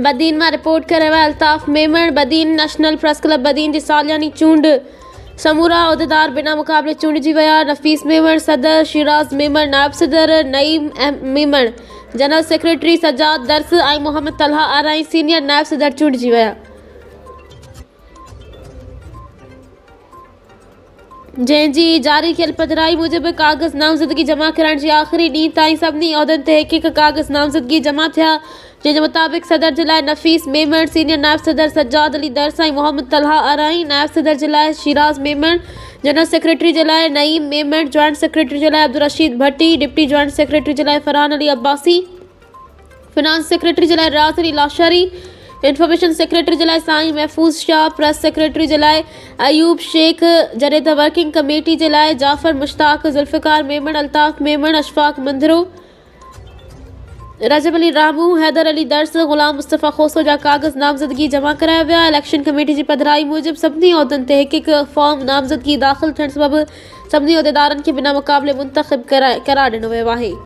बदीन में रिपोर्ट करे via Altaf Memon. Badin national press club Badin जी सालियानी चूंड समूरा उहदेदार बिना मुकाबले चूंडिजी विया। नफ़ीस मेमण सदर, शिराज मेमण नायब सदर, नईम मेमण जनरल सेक्रेटरी, सजाद दर्स ऐं मोहम्मद तलहा आराई सीनियर नायब सदर चूंडिजी विया। जंहिंजी जारी थियल पधिराई मूजिब कागज़ नामज़दगी जमा करण जी आख़िरी ॾींहुं ताईं सभिनी उहिदनि ते हिकु कागज़ नामज़दगी जमा थिया, जंहिंजे मुताबिक़ सदर जे लाइ नफ़ीस मेमण, सीनियर नायब सदर सजाद अली दर्स ऐं मोहम्मद तलहा आराई, नायब सदर जे लाइ शिराज मेमण, जनरल सेक्रेटरी जे लाइ नईम मेमण, जॉइंट सेक्रेटरी जे लाइ अब्दुल रशीद भट्टी, डिप्टी जॉइंट सेक्रेटरी जे लाइ फरहान अली अब्बासी, फिनांस सेक्रेटरी जे लाइ रियाज़ अली लाशारी, इंफॉर्मेशन सेक्रेटरी जे लाइ साईं महफूज़ शाह, प्रेस सेक्रेटरी जे लाइ अयूब शेख, जॾहिं त वर्किंग कमेटी जे लाइ जाफ़र मुश्ताक, ज़ुल्फ़िकार मेमण, अल्ताफ़ मेमण, अशफ़ाक़ मंदरो, रजब अली रामू, हैदर अली दर्स, ग़ुलाम मुस्तफ़ा खोसो जा कागज़ नामज़दगी जमा कराया विया। इलेक्शन कमेटी जी पधिराई मूजिब सभिनी उहिदनि ते हिकु फॉर्म नामज़दगी दाख़िल थियण सबबि सभिनी उहिदेदारनि खे बिना मुक़ाबले मुंतख़िब करार ॾिनो वियो आहे।